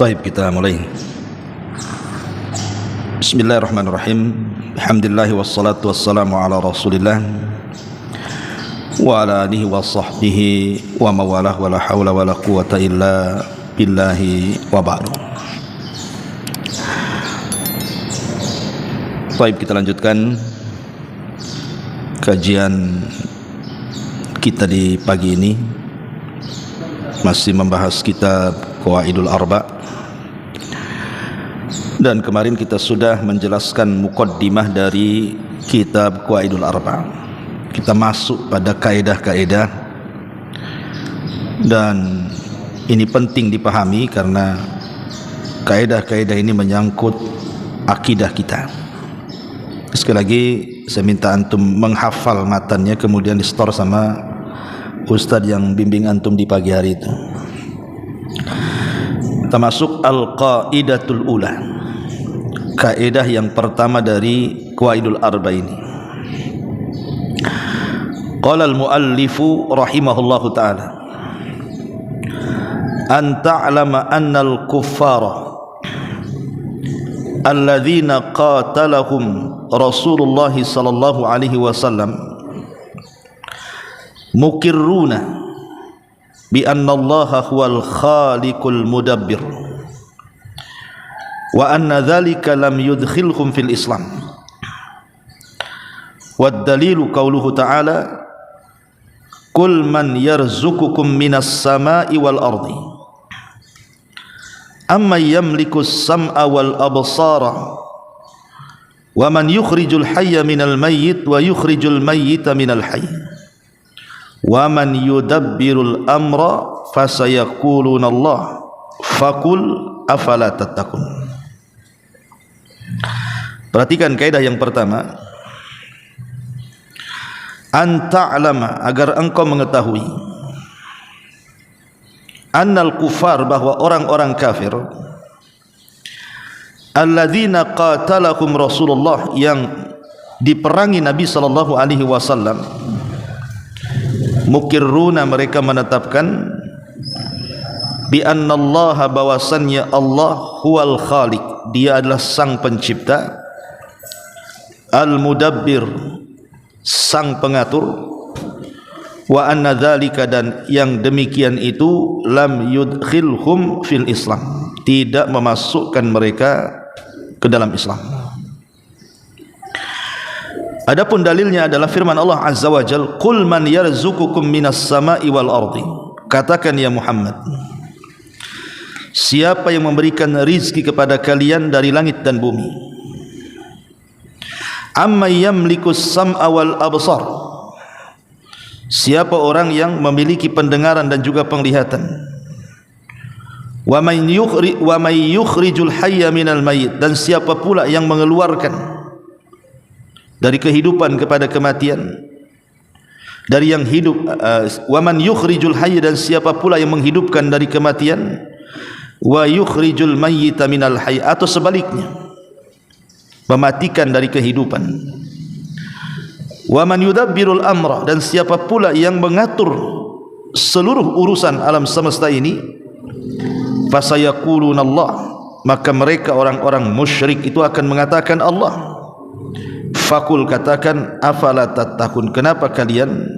Baik, kita mulai. Bismillahirrahmanirrahim. Alhamdulillah wassalatu wassalamu ala Rasulillah wa ala alihi wa sahbihi wa mawalah wa la hawla wa la quwata illa billahi wa ba'du. Baik, kita lanjutkan kajian kita di pagi ini, masih membahas kitab Qawaidul Arba', dan kemarin kita sudah menjelaskan muqaddimah dari kitab Qawaidul Arba'. Kita masuk pada kaedah-kaedah, dan ini penting dipahami karena kaedah-kaedah ini menyangkut akidah kita. Sekali lagi saya minta antum menghafal matannya, kemudian di store sama ustadz yang bimbing antum di pagi hari itu. Kita masuk al-qaidatul ula, kaidah yang pertama dari Qawaidul Arba' ini. Qala al-muallifu rahimahullahu ta'ala, an ta'lama anna al-kuffara alladzina qatalahum Rasulullah sallallahu alaihi wasallam mukirruna bi anna Allah huwal khaliqul mudabbir wa anna dhalika lam yudkhilhum fil Islam. Wad dalilu qauluhu ta'ala, qul man yarzuqukum minas sama'i wal ardi amma yamliku as-sam'a wal absara wa man yukhrijul hayya minal mayyit wa yukhrijul mayyita minal hayy wa man yudabbirul amra fasayaquluna Allah faqul afala tattaqun. Perhatikan kaidah yang pertama, an ta'lama, agar engkau mengetahui, annal kufar, bahwa orang-orang kafir, alladzina qatalahum Rasulullah, yang diperangi Nabi sallallahu alaihi wasallam, mukirruna, mereka menetapkan, bi annallaha, bahwasannya Allah huwal khaliq, dia adalah sang pencipta, al mudabbir, sang pengatur, wa anna dzalika, dan yang demikian itu, lam yudkhilhum fil Islam, tidak memasukkan mereka ke dalam Islam. Adapun dalilnya adalah firman Allah Azza wa Jalla, qul man yarzuqukum minas sama'i wal ardi, katakan ya Muhammad, siapa yang memberikan rizki kepada kalian dari langit dan bumi. Amma yamlikus sam'a wal absar, siapa orang yang memiliki pendengaran dan juga penglihatan. Wa may yukhrijul hayya minal mayyit, dan siapa pula yang mengeluarkan dari kehidupan kepada kematian, dari yang hidup. Wa man yukhrijul hayya, dan siapa pula yang menghidupkan dari kematian. Wa yukhrijul mayyita minal hayy, atau sebaliknya, mematikan dari kehidupan. Wa man yudabbirul amra, dan siapa pula yang mengatur seluruh urusan alam semesta ini. Fasayaquluna Allah, maka mereka orang-orang musyrik itu akan mengatakan Allah. Fakul, katakan, afala tattaqun, kenapa kalian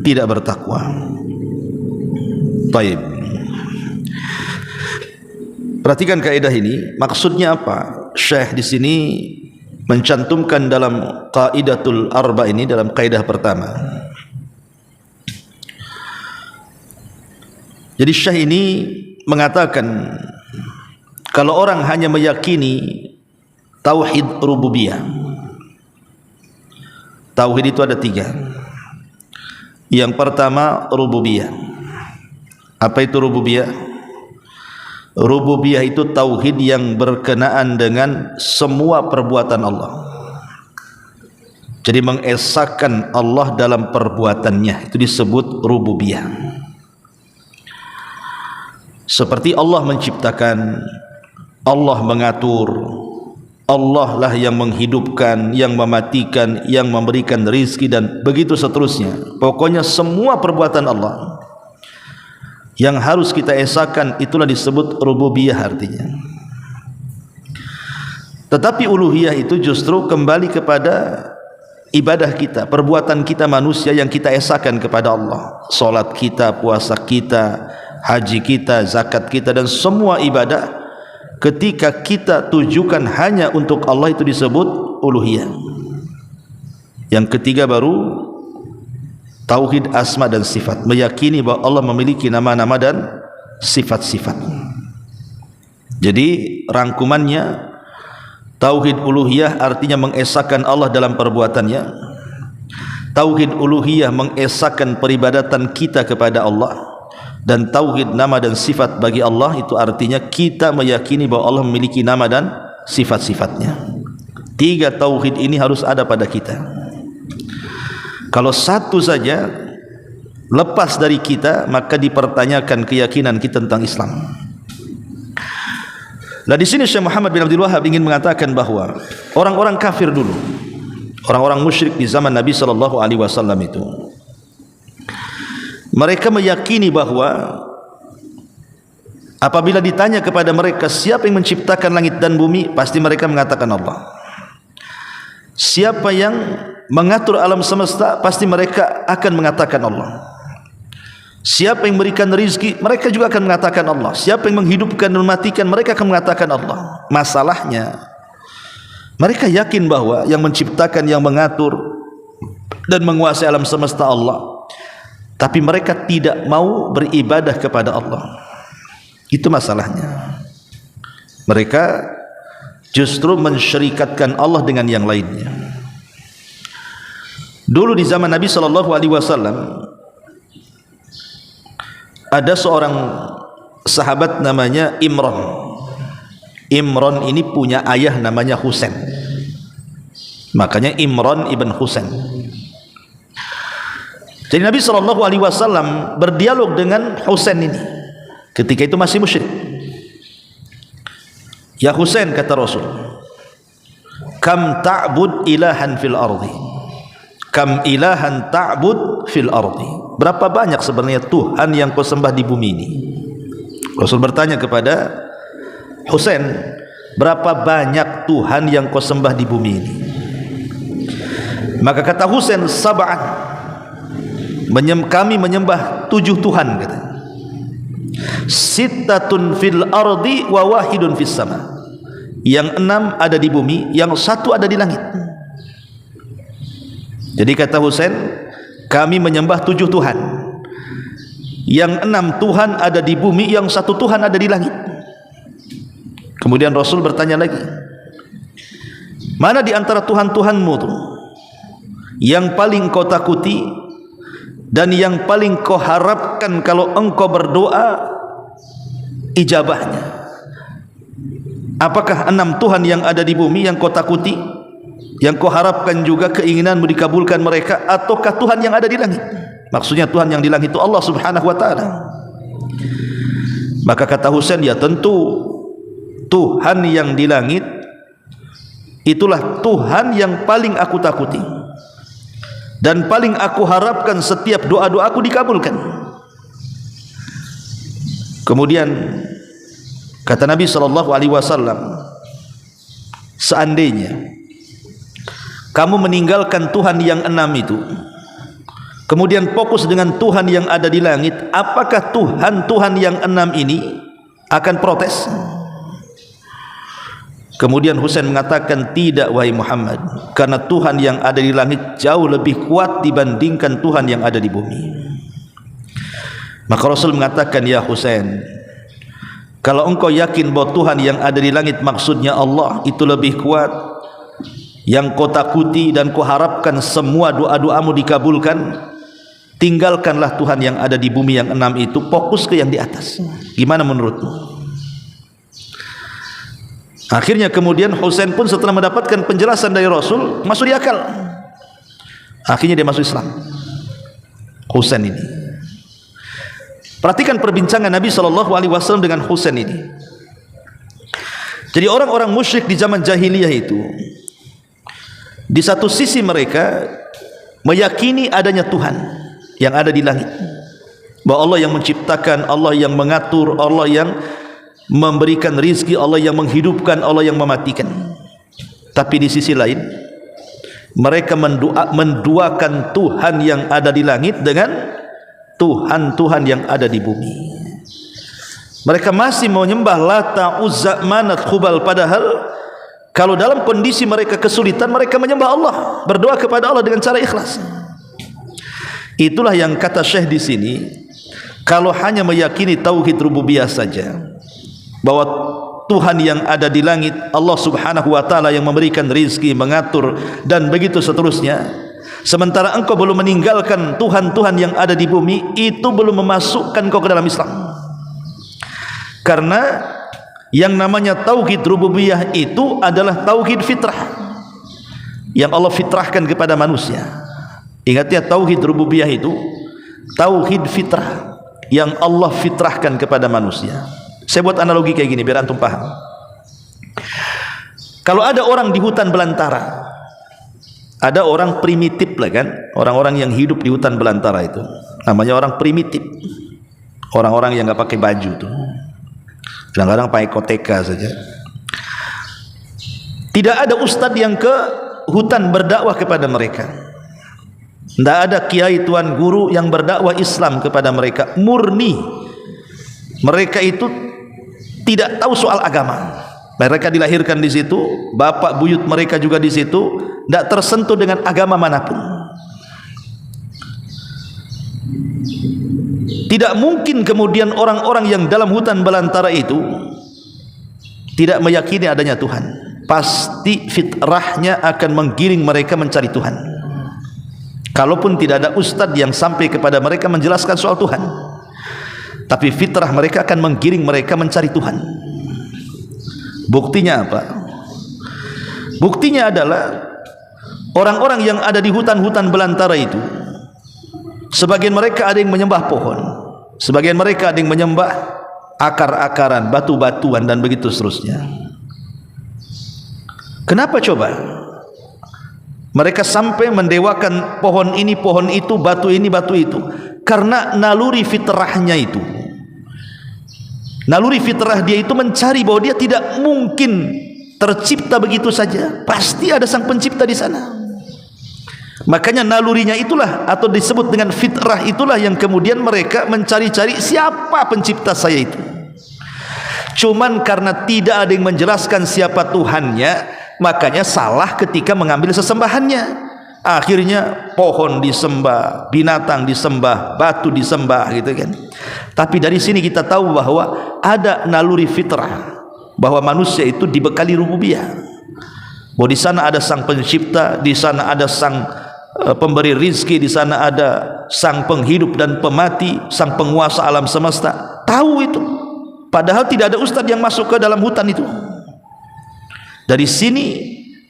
tidak bertakwa. Baik, perhatikan kaidah ini, maksudnya apa? Syekh di sini mencantumkan dalam Qaidatul Arba' ini, dalam kaidah pertama. Jadi Syekh ini mengatakan, kalau orang hanya meyakini tauhid rububiyah, tauhid itu ada tiga. Yang pertama rububiyah. Apa itu rububiyah? Rububiyah itu tauhid yang berkenaan dengan semua perbuatan Allah. Jadi mengesahkan Allah dalam perbuatannya, itu disebut rububiyah. Seperti Allah menciptakan, Allah mengatur, Allah lah yang menghidupkan, yang mematikan, yang memberikan rizki, dan begitu seterusnya. Pokoknya semua perbuatan Allah yang harus kita esakan, itulah disebut rububiyah artinya. Tetapi uluhiyah itu justru kembali kepada ibadah kita, perbuatan kita manusia yang kita esakan kepada Allah. Salat kita, puasa kita, haji kita, zakat kita, dan semua ibadah ketika kita tujukan hanya untuk Allah itu disebut uluhiyah. Yang ketiga baru tauhid asma dan sifat, meyakini bahwa Allah memiliki nama-nama dan sifat-sifat. Jadi rangkumannya, tauhid uluhiyah artinya mengesahkan Allah dalam perbuatannya. Tauhid uluhiyah mengesahkan peribadatan kita kepada Allah. Dan tauhid nama dan sifat bagi Allah itu artinya kita meyakini bahwa Allah memiliki nama dan sifat-sifatnya. Tiga tauhid ini harus ada pada kita. Kalau satu saja lepas dari kita, maka dipertanyakan keyakinan kita tentang Islam. Nah, di sini Syekh Muhammad bin Abdul Wahhab ingin mengatakan bahwa orang-orang kafir dulu, orang-orang musyrik di zaman Nabi SAW itu, mereka meyakini bahwa apabila ditanya kepada mereka siapa yang menciptakan langit dan bumi, pasti mereka mengatakan Allah. Siapa yang mengatur alam semesta, pasti mereka akan mengatakan Allah. Siapa yang memberikan rizki, mereka juga akan mengatakan Allah. Siapa yang menghidupkan dan mematikan, mereka akan mengatakan Allah. Masalahnya, mereka yakin bahwa yang menciptakan, yang mengatur dan menguasai alam semesta Allah, tapi mereka tidak mau beribadah kepada Allah. Itu masalahnya. Mereka justru mensyirikatkan Allah dengan yang lainnya. Dulu di zaman Nabi SAW ada seorang sahabat namanya Imran. Imran ini punya ayah namanya Husain. Makanya Imran ibn Husain. Jadi Nabi SAW berdialog dengan Husain ini. Ketika itu masih musyrik. Ya Husain, kata Rasul, kam ta'bud ilahan fil ardi, kam ilahan ta'bud fil ardi. Berapa banyak sebenarnya Tuhan yang kau sembah di bumi ini? Rasul bertanya kepada Husain, berapa banyak Tuhan yang kau sembah di bumi ini? Maka kata Husain, sab'an, kami menyembah 7 Tuhan, kata. Sittatun fil ardi wa wahidun fis sama. Yang 6 ada di bumi, yang 1 ada di langit. Jadi kata Husain, kami menyembah 7 Tuhan. Yang 6 Tuhan ada di bumi, yang 1 Tuhan ada di langit. Kemudian Rasul bertanya lagi, mana di antara Tuhan-Tuhanmu itu yang paling kau takuti dan yang paling kau harapkan kalau engkau berdoa ijabahnya? Apakah 6 Tuhan yang ada di bumi yang kau takuti, yang kau harapkan juga keinginanmu dikabulkan mereka, ataukah Tuhan yang ada di langit? Maksudnya Tuhan yang di langit itu Allah Subhanahu wa ta'ala. Maka kata Husain, ya tentu Tuhan yang di langit itulah Tuhan yang paling aku takuti dan paling aku harapkan setiap doa-doaku dikabulkan. Kemudian kata Nabi SAW, seandainya kamu meninggalkan Tuhan yang 6 itu, kemudian fokus dengan Tuhan yang ada di langit, apakah Tuhan-Tuhan yang 6 ini akan protes? Kemudian Husain mengatakan, tidak wahai Muhammad, karena Tuhan yang ada di langit jauh lebih kuat dibandingkan Tuhan yang ada di bumi. Maka Rasul mengatakan, ya Husain, kalau engkau yakin bahwa Tuhan yang ada di langit maksudnya Allah itu lebih kuat, yang kau takuti dan kau harapkan semua doa-doamu dikabulkan, tinggalkanlah Tuhan yang ada di bumi yang 6 itu, fokus ke yang di atas. Gimana menurutmu? Akhirnya kemudian Husain pun setelah mendapatkan penjelasan dari Rasul, masuk di akal. Akhirnya dia masuk Islam, Husain ini. Perhatikan perbincangan Nabi SAW dengan Husain ini. Jadi orang-orang musyrik di zaman jahiliyah itu, di satu sisi mereka meyakini adanya Tuhan yang ada di langit, bahwa Allah yang menciptakan, Allah yang mengatur, Allah yang memberikan rizki, Allah yang menghidupkan, Allah yang mematikan. Tapi di sisi lain mereka menduakan Tuhan yang ada di langit dengan Tuhan-Tuhan yang ada di bumi. Mereka masih menyembah Lata, Uzza, Manat, Hubal, padahal kalau dalam kondisi mereka kesulitan, mereka menyembah Allah, berdoa kepada Allah dengan cara ikhlas. Itulah yang kata Syekh di sini, kalau hanya meyakini tauhid rububiyah saja, bahwa Tuhan yang ada di langit, Allah subhanahu wa ta'ala yang memberikan rizki, mengatur dan begitu seterusnya, sementara engkau belum meninggalkan Tuhan-Tuhan yang ada di bumi, itu belum memasukkan kau ke dalam Islam. Karena yang namanya tauhid rububiyah itu adalah tauhid fitrah yang Allah fitrahkan kepada manusia. Ingat ya, tauhid rububiyah itu tauhid fitrah yang Allah fitrahkan kepada manusia. Saya buat analogi kayak gini biar antum paham. Kalau ada orang di hutan belantara, ada orang primitif lah kan, orang-orang yang hidup di hutan belantara itu namanya orang primitif, orang-orang yang nggak pakai baju tuh, kadang-kadang pakai koteka saja. Tidak ada ustadz yang ke hutan berdakwah kepada mereka, tidak ada kiai tuan guru yang berdakwah Islam kepada mereka. Murni mereka itu tidak tahu soal agama. Mereka dilahirkan di situ, bapak buyut mereka juga di situ, tidak tersentuh dengan agama manapun. Tidak mungkin kemudian orang-orang yang dalam hutan belantara itu tidak meyakini adanya Tuhan. Pasti fitrahnya akan menggiring mereka mencari Tuhan. Kalaupun tidak ada ustadz yang sampai kepada mereka menjelaskan soal Tuhan, tapi fitrah mereka akan menggiring mereka mencari Tuhan. Buktinya apa? Buktinya adalah orang-orang yang ada di hutan-hutan belantara itu, sebagian mereka ada yang menyembah pohon, sebagian mereka ada yang menyembah akar-akaran, batu-batuan dan begitu seterusnya. Kenapa coba? Mereka sampai mendewakan pohon ini, pohon itu, batu ini, batu itu, karena naluri fitrahnya itu, naluri fitrah dia itu mencari bahwa dia tidak mungkin tercipta begitu saja, pasti ada sang pencipta di sana. Makanya nalurinya itulah, atau disebut dengan fitrah itulah, yang kemudian mereka mencari-cari siapa pencipta saya itu. Cuman karena tidak ada yang menjelaskan siapa Tuhannya, makanya salah ketika mengambil sesembahannya. Akhirnya pohon disembah, binatang disembah, batu disembah gitu kan. Tapi dari sini kita tahu bahwa ada naluri fitrah, bahwa manusia itu dibekali rububiyah, bahwa di sana ada sang pencipta, di sana ada sang pemberi rizki, di sana ada sang penghidup dan pemati, sang penguasa alam semesta. Tahu itu, padahal tidak ada ustadz yang masuk ke dalam hutan itu. Dari sini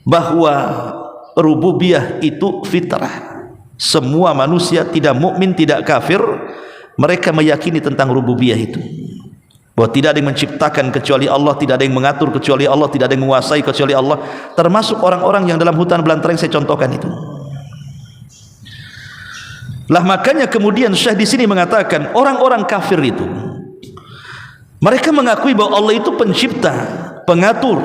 bahwa rububiyah itu fitrah. Semua manusia, tidak mukmin, tidak kafir, mereka meyakini tentang rububiyah itu, bahwa tidak ada yang menciptakan kecuali Allah, tidak ada yang mengatur kecuali Allah, tidak ada yang menguasai kecuali Allah. Termasuk orang-orang yang dalam hutan belantara yang saya contohkan itu. Lah makanya kemudian Syekh di sini mengatakan orang-orang kafir itu, mereka mengakui bahwa Allah itu pencipta, pengatur,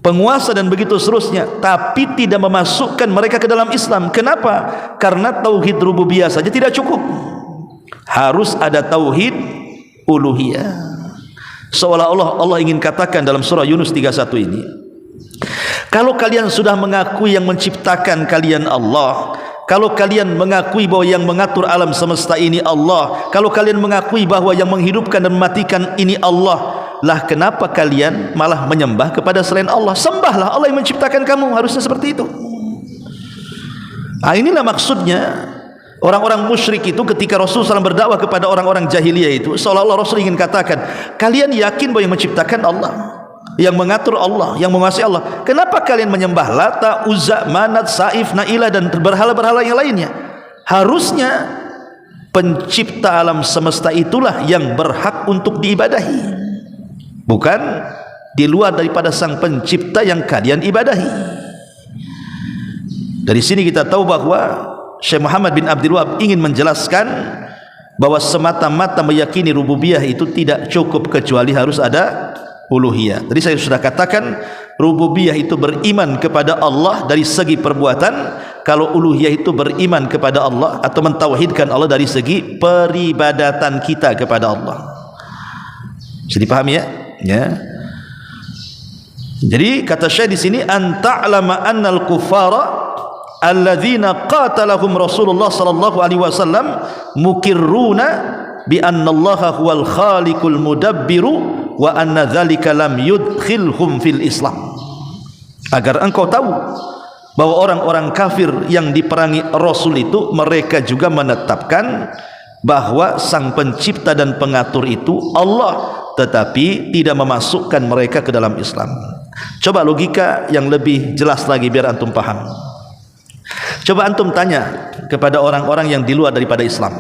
penguasa dan begitu seterusnya, tapi tidak memasukkan mereka ke dalam Islam. Kenapa? Karena tauhid rububiyah saja tidak cukup, harus ada tauhid uluhiyah. Seolah-olah Allah ingin katakan dalam surah Yunus 31 ini, kalau kalian sudah mengakui yang menciptakan kalian Allah, kalau kalian mengakui bahwa yang mengatur alam semesta ini Allah, kalau kalian mengakui bahwa yang menghidupkan dan mematikan ini Allah, lah kenapa kalian malah menyembah kepada selain Allah? Sembahlah Allah yang menciptakan kamu, harusnya seperti itu. Nah, inilah maksudnya orang-orang musyrik itu ketika Rasulullah SAW berdakwah kepada orang-orang jahiliyah itu, seolah-olah Rasul ingin katakan, kalian yakin bahwa yang menciptakan Allah, yang mengatur Allah, yang menguasai Allah, kenapa kalian menyembah Lata, Uzza, Manat, Saif, Nailah dan berhala-berhala yang lainnya? Harusnya pencipta alam semesta itulah yang berhak untuk diibadahi, bukan di luar daripada sang pencipta yang kalian ibadahi. Dari sini kita tahu bahwa Syekh Muhammad bin Abdul Wahab ingin menjelaskan bahwa semata-mata meyakini rububiyah itu tidak cukup, kecuali harus ada uluhiyah. Tadi saya sudah katakan rububiyah itu beriman kepada Allah dari segi perbuatan, kalau uluhiyah itu beriman kepada Allah atau mentauhidkan Allah dari segi peribadatan kita kepada Allah. Bisa dipahami ya? Ya. Jadi kata Syekh di sini, an ta'lama annal kuffara alladzina qatalahum Rasulullah sallallahu alaihi wasallam mukirruna bi anna Allah huwal khaliqul mudabbiru wa anna dzalika lam yudkhilhum fil Islam. Agar engkau tahu bahwa orang-orang kafir yang diperangi Rasul itu mereka juga menetapkan bahwa sang pencipta dan pengatur itu Allah, tetapi tidak memasukkan mereka ke dalam Islam. Coba logika yang lebih jelas lagi biar antum paham. Coba antum tanya kepada orang-orang yang di luar daripada Islam,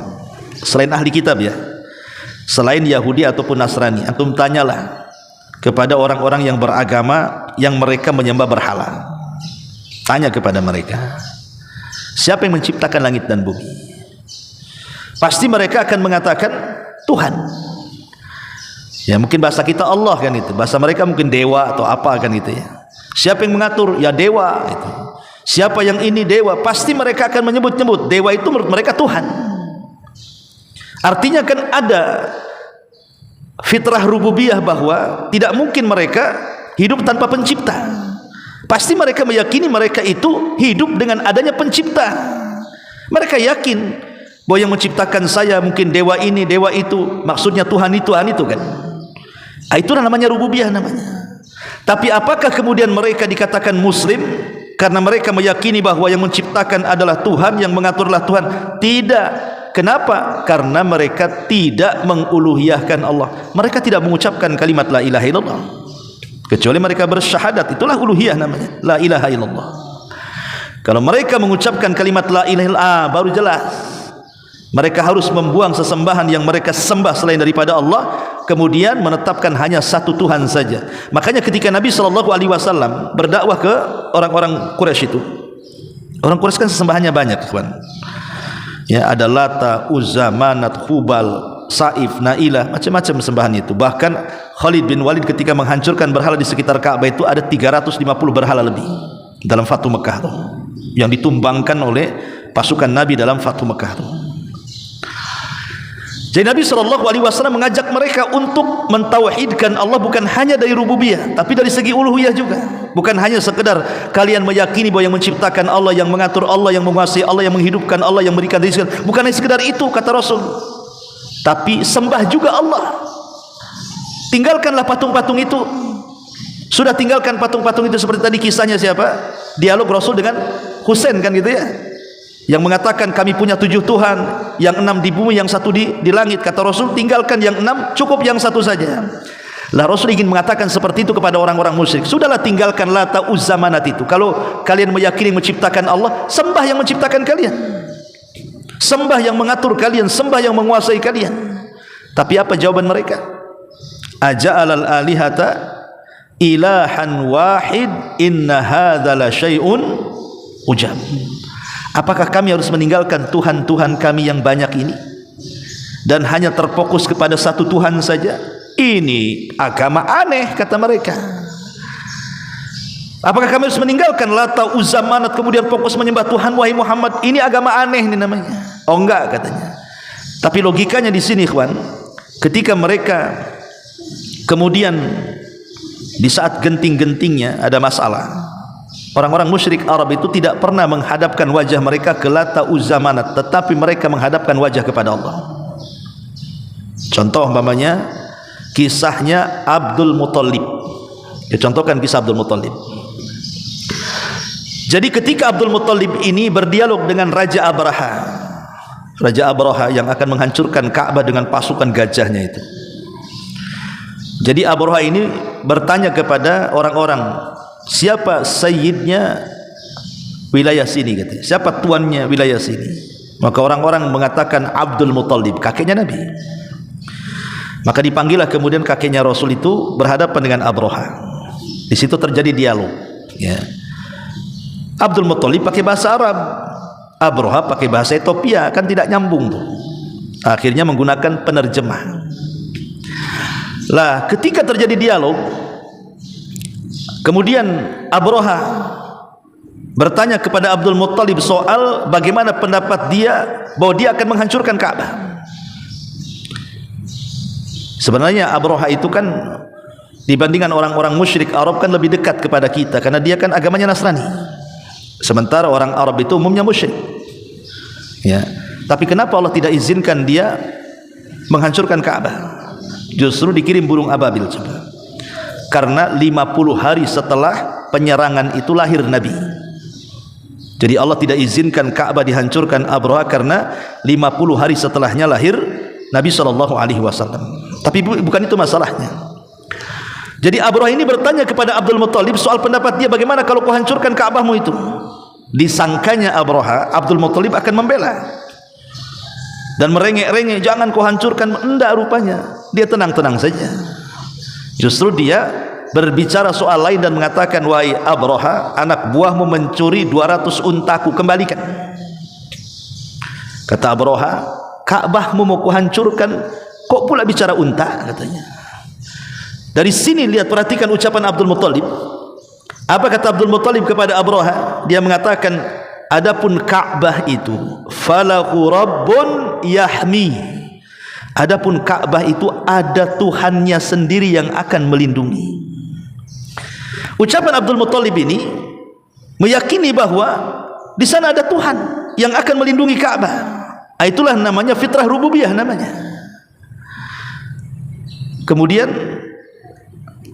selain ahli kitab ya, selain Yahudi ataupun Nasrani, antum tanyalah kepada orang-orang yang beragama yang mereka menyembah berhala. Tanya kepada mereka, siapa yang menciptakan langit dan bumi? Pasti mereka akan mengatakan Tuhan. Ya mungkin bahasa kita Allah kan itu, bahasa mereka mungkin dewa atau apa kan itu ya. Siapa yang mengatur? Ya dewa itu. Siapa yang ini dewa? Pasti mereka akan menyebut-nyebut dewa itu menurut mereka Tuhan. Artinya kan ada fitrah rububiyah bahwa tidak mungkin mereka hidup tanpa pencipta. Pasti mereka meyakini mereka itu hidup dengan adanya pencipta. Mereka yakin bahwa yang menciptakan saya mungkin dewa ini, dewa itu, maksudnya Tuhan itu kan. Itulah namanya rububiyah namanya. Tapi apakah kemudian mereka dikatakan muslim karena mereka meyakini bahwa yang menciptakan adalah Tuhan, yang mengaturlah Tuhan? Tidak. Kenapa? Karena mereka tidak menguluhiyahkan Allah. Mereka tidak mengucapkan kalimat la ilaha illallah, kecuali mereka bersyahadat. Itulah uluhiyah namanya, la ilaha illallah. Kalau mereka mengucapkan kalimat la ilaha illallah, baru jelas mereka harus membuang sesembahan yang mereka sembah selain daripada Allah, kemudian menetapkan hanya satu Tuhan saja. Makanya ketika Nabi SAW berdakwah ke orang-orang Quraisy itu, orang Quraisy kan sesembahannya banyak, kawan. Ya, ada Lata, Uzza, Manat, Hubal, Saif, Nailah, macam-macam sembahan itu. Bahkan Khalid bin Walid ketika menghancurkan berhala di sekitar Ka'bah itu ada 350 berhala lebih dalam Fatu Mekah itu, yang ditumbangkan oleh pasukan Nabi dalam Fatu Mekah itu. Jadi Nabi SAW mengajak mereka untuk mentauhidkan Allah bukan hanya dari rububiyah, tapi dari segi uluhiyah juga. Bukan hanya sekedar kalian meyakini bahwa yang menciptakan Allah, yang mengatur Allah, yang menguasai Allah, yang menghidupkan Allah, yang memberikan rezeki. Bukan hanya sekedar itu kata Rasul, tapi sembah juga Allah. Tinggalkanlah patung-patung itu. Sudah tinggalkan patung-patung itu. Seperti tadi kisahnya siapa? Dialog Rasul dengan Husain kan gitu ya, yang mengatakan kami punya 7 Tuhan, yang 6 di bumi, yang 1 di langit. Kata Rasul, tinggalkan yang 6, cukup yang 1 saja. Lah Rasul ingin mengatakan seperti itu kepada orang-orang musyrik. Sudahlah, tinggalkan Lata, Uzza, Manat itu. Kalau kalian meyakini menciptakan Allah, sembah yang menciptakan kalian, sembah yang mengatur kalian, sembah yang menguasai kalian. Tapi apa jawaban mereka? Aja'alal alihata ilahan wahid inna hadza la syai'un ujab. Apakah kami harus meninggalkan Tuhan-Tuhan kami yang banyak ini dan hanya terfokus kepada satu Tuhan saja? Ini agama aneh kata mereka. Apakah kami harus meninggalkan Lata, Uzza, Manat kemudian fokus menyembah Tuhan? Wahai Muhammad, ini agama aneh ini namanya. Oh enggak katanya. Tapi logikanya di sini ikhwan, ketika mereka kemudian di saat genting-gentingnya ada masalah, orang-orang musyrik Arab itu tidak pernah menghadapkan wajah mereka ke Lata, Uzza, Manat, tetapi mereka menghadapkan wajah kepada Allah. Contoh umpamanya kisahnya Abdul Muthalib. Dicontohkan kisah Abdul Muthalib. Jadi ketika Abdul Muthalib ini berdialog dengan Raja Abraha, Raja Abraha yang akan menghancurkan Ka'bah dengan pasukan gajahnya itu. Jadi Abraha ini bertanya kepada orang-orang, siapa sayyidnya wilayah sini katanya, siapa tuannya wilayah sini? Maka orang-orang mengatakan Abdul Muthalib, kakeknya Nabi. Maka dipanggillah kemudian kakeknya Rasul itu berhadapan dengan Abraha. Di situ terjadi dialog ya. Abdul Muthalib pakai bahasa Arab, Abraha pakai bahasa Ethiopia, kan tidak nyambung tuh. Akhirnya menggunakan penerjemah. Lah, ketika terjadi dialog, kemudian Abraha bertanya kepada Abdul Muttalib soal bagaimana pendapat dia bahwa dia akan menghancurkan Ka'bah. Sebenarnya Abraha itu kan dibandingkan orang-orang musyrik Arab kan lebih dekat kepada kita karena dia kan agamanya Nasrani. Sementara orang Arab itu umumnya musyrik. Ya. Tapi kenapa Allah tidak izinkan dia menghancurkan Ka'bah? Justru dikirim burung ababil coba. Karena 50 hari setelah penyerangan itu lahir Nabi. Jadi Allah tidak izinkan Ka'bah dihancurkan Abraha karena 50 hari setelahnya lahir Nabi SAW. Tapi bukan itu masalahnya. Jadi Abraha ini bertanya kepada Abdul Muttalib soal pendapat dia, bagaimana kalau kau hancurkan Ka'bahmu itu? Disangkanya Abraha, Abdul Muttalib akan membela dan merengek-rengek, jangan kau hancurkan. Enggak, rupanya dia tenang-tenang saja. Justru dia berbicara soal lain dan mengatakan, wahai Abraha, anak buahmu mencuri 200 untaku, kembalikan. Kata Abraha, Ka'bahmu mau kuhancurkan, kok pula bicara unta, katanya. Dari sini lihat, perhatikan ucapan Abdul Muttalib. Apa kata Abdul Muttalib kepada Abraha? Dia mengatakan, adapun Ka'bah itu falahu rabbun yahmi. Adapun Ka'bah itu ada Tuhannya sendiri yang akan melindungi. Ucapan Abdul Muttalib ini meyakini bahwa di sana ada Tuhan yang akan melindungi Ka'bah. Itulah namanya fitrah rububiyah namanya. Kemudian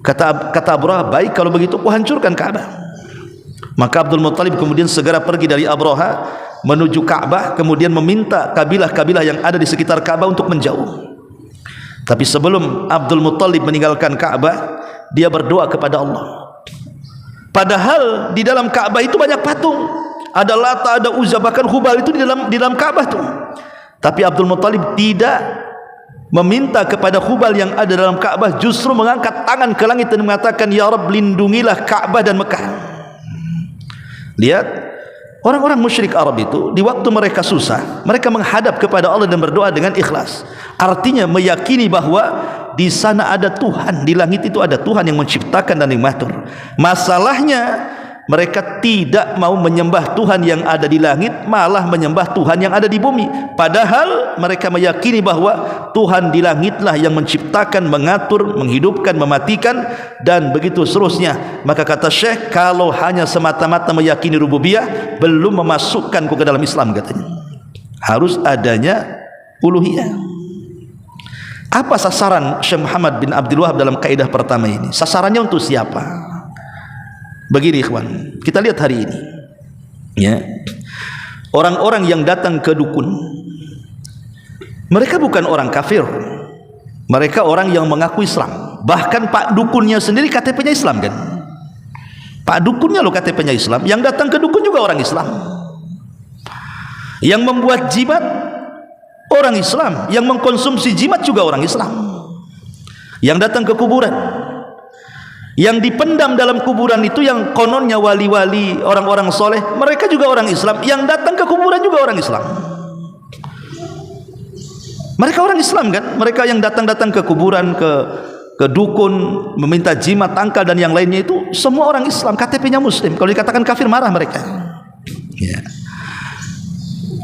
kata Abraha, baik kalau begitu ku hancurkan Ka'bah. Maka Abdul Muttalib kemudian segera pergi dari Abraha menuju Ka'bah, kemudian meminta kabilah-kabilah yang ada di sekitar Ka'bah untuk menjauh. Tapi sebelum Abdul Muttalib meninggalkan Ka'bah, dia berdoa kepada Allah. Padahal di dalam Ka'bah itu banyak patung, ada Lata, ada Uzza, bahkan Hubal itu di dalam Ka'bah tuh. Tapi Abdul Muttalib tidak meminta kepada Hubal yang ada dalam Ka'bah, justru mengangkat tangan ke langit dan mengatakan, ya Rabb, lindungilah Ka'bah dan Mekah. Lihat, orang-orang musyrik Arab itu di waktu mereka susah, mereka menghadap kepada Allah dan berdoa dengan ikhlas. Artinya meyakini bahwa di sana ada Tuhan, di langit itu ada Tuhan yang menciptakan dan yang mengatur. Masalahnya mereka tidak mau menyembah Tuhan yang ada di langit, malah menyembah Tuhan yang ada di bumi. Padahal mereka meyakini bahwa Tuhan di langitlah yang menciptakan, mengatur, menghidupkan, mematikan, dan begitu seterusnya. Maka kata Syekh, kalau hanya semata-mata meyakini rububiyah, belum memasukkanku ke dalam Islam, katanya. Harus adanya uluhiyah. Apa sasaran Syekh Muhammad bin Abdul Wahab dalam kaidah pertama ini? Sasarannya untuk siapa? Begini ikhwan, kita lihat hari ini, ya, orang-orang yang datang ke dukun, mereka bukan orang kafir, mereka orang yang mengaku Islam. Bahkan pak dukunnya sendiri KTP-nya Islam kan? Pak dukunnya lo KTP-nya Islam, yang datang ke dukun juga orang Islam, yang membuat jimat orang Islam, yang mengkonsumsi jimat juga orang Islam, yang datang ke kuburan, yang dipendam dalam kuburan itu yang kononnya wali-wali, orang-orang soleh, mereka juga orang Islam. Yang datang ke kuburan juga orang Islam. Mereka orang Islam kan? Mereka yang datang-datang ke kuburan, ke dukun, meminta jimat, tangkal dan yang lainnya itu semua orang Islam, KTP-nya Muslim. Kalau dikatakan kafir marah mereka. Ya.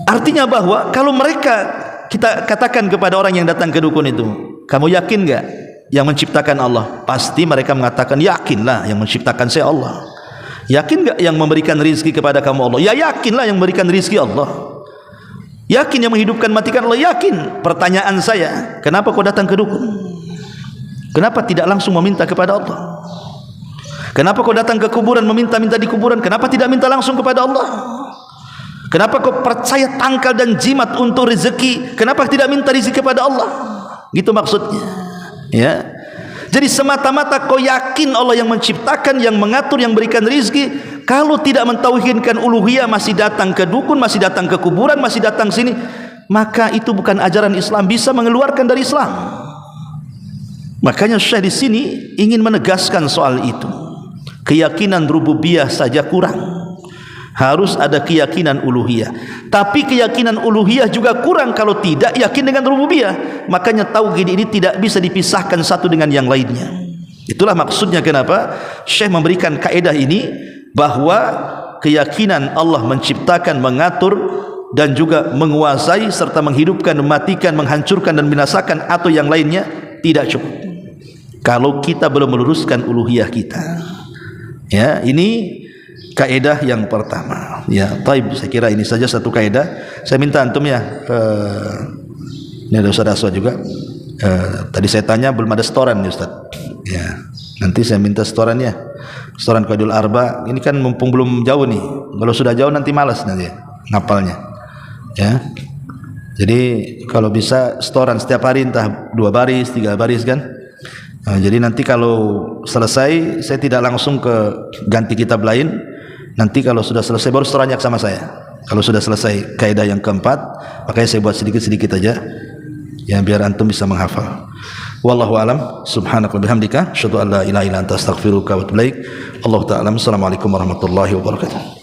Artinya bahwa kalau mereka, kita katakan kepada orang yang datang ke dukun itu, kamu yakin enggak yang menciptakan Allah? Pasti mereka mengatakan, yakinlah yang menciptakan saya Allah. Yakin enggak yang memberikan rizki kepada kamu Allah? Ya yakinlah yang memberikan rizki Allah. Yakin yang menghidupkan matikan Allah? Yakin. Pertanyaan saya, kenapa kau datang ke dukun? Kenapa tidak langsung meminta kepada Allah? Kenapa kau datang ke kuburan meminta-minta di kuburan? Kenapa tidak minta langsung kepada Allah? Kenapa kau percaya tangkal dan jimat untuk rezeki? Kenapa tidak minta rezeki kepada Allah? Gitu maksudnya. Ya, jadi semata-mata kau yakin Allah yang menciptakan, yang mengatur, yang berikan rizki. Kalau tidak mentauhidkan uluhiyah, masih datang ke dukun, masih datang ke kuburan, masih datang sini, maka itu bukan ajaran Islam, bisa mengeluarkan dari Islam. Makanya Syekh di sini ingin menegaskan soal itu. Keyakinan rububiyah saja kurang, Harus ada keyakinan uluhiyah. Tapi keyakinan uluhiyah juga kurang kalau tidak yakin dengan rububiyah. Makanya tauhid ini tidak bisa dipisahkan satu dengan yang lainnya. Itulah maksudnya kenapa Syekh memberikan kaidah ini, bahwa keyakinan Allah menciptakan, mengatur dan juga menguasai serta menghidupkan, mematikan, menghancurkan dan binasakan atau yang lainnya tidak cukup kalau kita belum meluruskan uluhiyah kita. Ya, ini kaidah yang pertama. Ya, taib, saya kira ini saja satu kaidah. Saya minta antum ya, ini ada Ustaz Aswad juga. Tadi saya tanya belum ada setoran nih Ustaz. Ya, nanti saya minta setorannya. Setoran Qaidul Arba. Ini kan mumpung belum jauh nih. Kalau sudah jauh nanti malas nanti ngapalnya. Ya. Jadi kalau bisa setoran setiap hari, entah 2 baris, 3 baris kan. Nah, jadi nanti kalau selesai saya tidak langsung ke ganti kitab lain. Nanti kalau sudah selesai baru setorannya sama saya. Kalau sudah selesai kaidah yang keempat, makanya saya buat sedikit-sedikit aja, ya biar antum bisa menghafal. Wallahu alam. Subhanaka wa bihamdika asyhadu an la ilaha illa anta astaghfiruka wa atubu ilaik. Allahu ta'ala. Assalamualaikum warahmatullahi wabarakatuh.